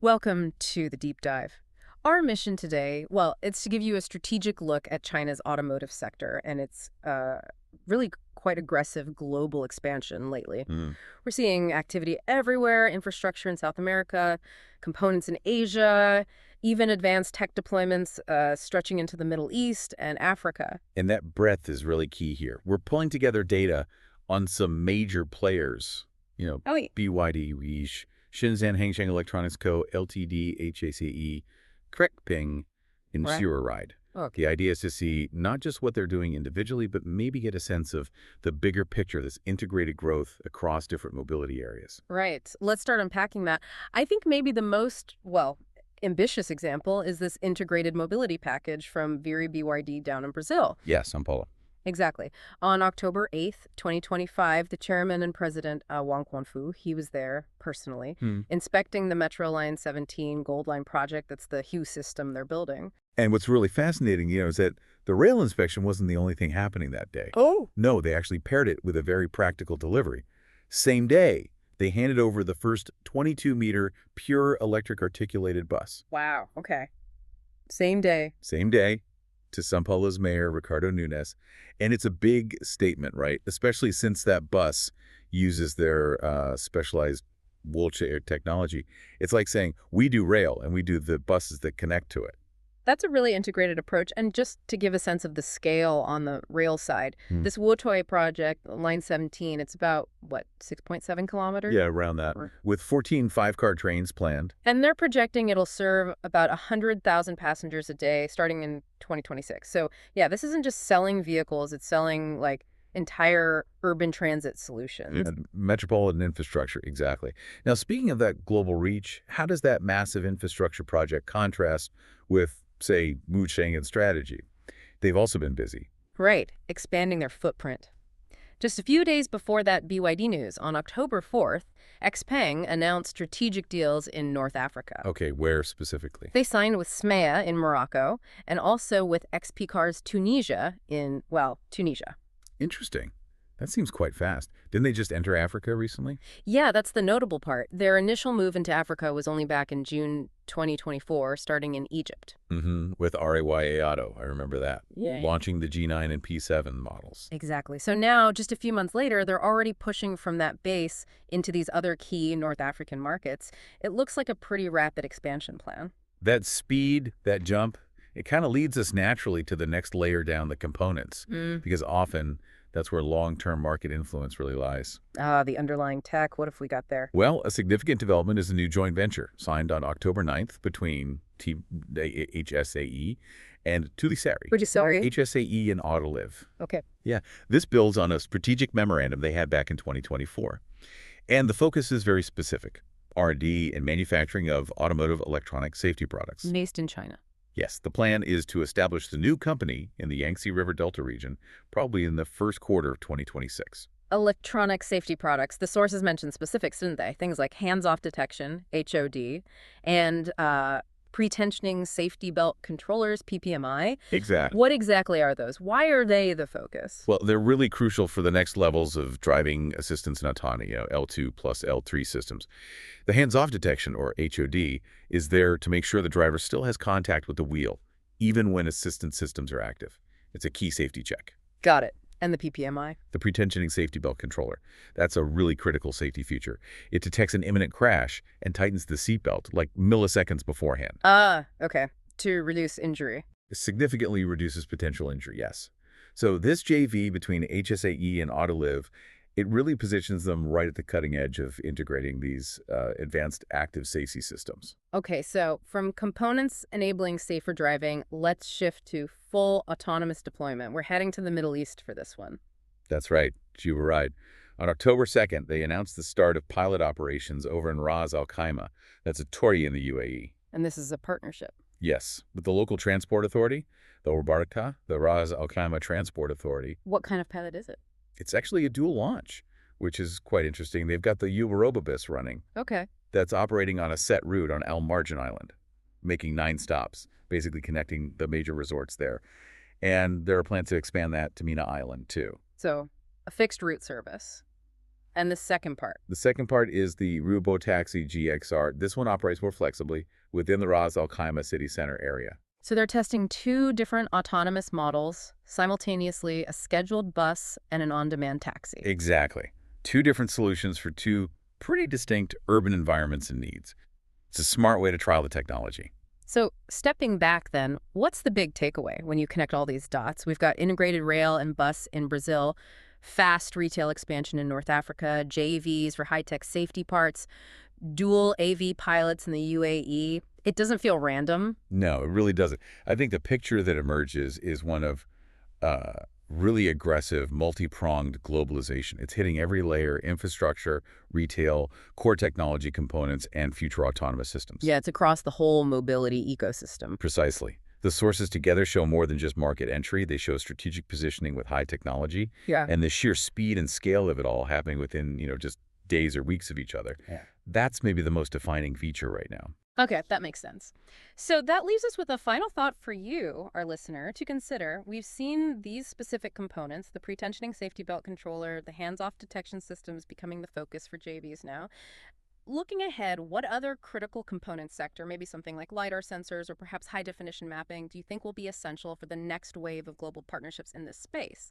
Welcome to the deep dive. Our mission today, well, it's to give you a strategic look at China's automotive sector and its really quite aggressive global expansion lately. Mm. We're seeing activity everywhere, infrastructure in South America, components in Asia, even advanced tech deployments stretching into the Middle East and Africa. And that breadth is really key here. We're pulling together data on some major players, Oh, yeah. BYD, Weish, Shenzhen Hengsheng Electronics Co., Ltd, HACE, Krekping, and Right. Ride. Okay. The idea is to see not just what they're doing individually, but maybe get a sense of the bigger picture, this integrated growth across different mobility areas. Right. Let's start unpacking that. I think maybe the most, well, ambitious example is this integrated mobility package from Viri BYD down in Brazil. Yes, São Paulo. Exactly. On October 8th, 2025, the chairman and president, Wang Quanfu, he was there personally, Hmm. inspecting the Metro Line 17 Gold Line project. That's the Hue system they're building. And what's really fascinating, is that the rail inspection wasn't the only thing happening that day. Oh, No, they actually paired it with a very practical delivery. Same day, they handed over the first 22-meter pure electric articulated bus. wow. Okay. Same day. Same day, to São Paulo's mayor, Ricardo Nunes. And it's a big statement, right? Especially since that bus uses their specialized wheelchair technology. It's like saying, we do rail, and we do the buses that connect to it. That's a really integrated approach. And just to give a sense of the scale on the rail side, Hmm. this Wutoy project, Line 17, it's about, what, 6.7 kilometers? Yeah, around that. Right. With 14 five-car trains planned. And they're projecting it'll serve about 100,000 passengers a day starting in 2026. So, yeah, this isn't just selling vehicles, it's selling like entire urban transit solutions. And metropolitan infrastructure, exactly. Now, speaking of that global reach, how does that massive infrastructure project contrast with, say, Musheng and strategy? They've also been busy. Right, expanding their footprint. Just a few days before that BYD news, on October 4th, XPeng announced strategic deals in North Africa. Okay, where specifically? They signed with Smea in Morocco and also with XP Cars Tunisia in, well, Tunisia. Interesting. That seems quite fast. Didn't they just enter Africa recently? Yeah, that's the notable part. Their initial move into Africa was only back in June 2024, starting in Egypt. With RAYA Auto, I remember that. Yeah. Launching the G9 and P7 models. Exactly. So now, just a few months later, they're already pushing from that base into these other key North African markets. It looks like a pretty rapid expansion plan. That speed, that jump, it kind of leads us naturally to the next layer down, the components, because often that's where long-term market influence really lies. The underlying tech, what if we got there? Well, a significant development is a new joint venture signed on October 9th between HSAE and Tulisari. HSAE and Autoliv. Okay. Yeah, this builds on a strategic memorandum they had back in 2024. And the focus is very specific: R&D and manufacturing of automotive electronic safety products. Based in China. Yes, the plan is to establish the new company in the Yangtze River Delta region, probably in the first quarter of 2026. Electronic safety products. The sources mentioned specifics, didn't they? Things like hands-off detection, HOD, and pre-tensioning safety belt controllers, PPMI. Exactly. What exactly are those? Why are they the focus? Well, they're really crucial for the next levels of driving assistance and autonomy, L2 plus L3 systems. The hands-off detection, or HOD, is there to make sure the driver still has contact with the wheel, even when assistance systems are active. It's a key safety check. Got it. And the PPMI? The pre-tensioning safety belt controller. That's a really critical safety feature. It detects an imminent crash and tightens the seatbelt like milliseconds beforehand. Okay. To reduce injury. It significantly reduces potential injury, yes. So this JV between HSAE and Autoliv, it really positions them right at the cutting edge of integrating these advanced active safety systems. Okay, so from components enabling safer driving, let's shift to full autonomous deployment. We're heading to the Middle East for this one. That's right, Juba Ride. On October 2nd, they announced the start of pilot operations over in Ras Al Khaimah. That's a Tori in the UAE. And this is a partnership. Yes, with the local transport authority, the Orbarka, the Ras Al Khaimah Transport Authority. What kind of pilot is it? It's actually a dual launch, which is quite interesting. They've got the Uberobabus running. Okay. That's operating on a set route on Al Marjan Island, making 9 stops, basically connecting the major resorts there. And there are plans to expand that to Mina Island, too. So a fixed route service. And the second part. The second part is the Robotaxi GXR. This one operates more flexibly within the Ras Al Khaimah city center area. So they're testing two different autonomous models, simultaneously a scheduled bus and an on-demand taxi. Exactly. Two different solutions for two pretty distinct urban environments and needs. It's a smart way to trial the technology. So stepping back then, what's the big takeaway when you connect all these dots? We've got integrated rail and bus in Brazil, fast retail expansion in North Africa, JVs for high-tech safety parts, dual AV pilots in the UAE. It doesn't feel random. No, it really doesn't. I think the picture that emerges is one of really aggressive, multi-pronged globalization. It's hitting every layer: infrastructure, retail, core technology components, and future autonomous systems. Yeah, it's across the whole mobility ecosystem. Precisely. The sources together show more than just market entry. They show strategic positioning with high technology Yeah. and the sheer speed and scale of it all happening within, just days or weeks of each other. Yeah. That's maybe the most defining feature right now. Okay, that makes sense. So that leaves us with a final thought for you, our listener, to consider. We've seen these specific components, the pre-tensioning safety belt controller, the hands-off detection systems becoming the focus for JVs now. Looking ahead, what other critical component sector, maybe something like LiDAR sensors or perhaps high-definition mapping, do you think will be essential for the next wave of global partnerships in this space?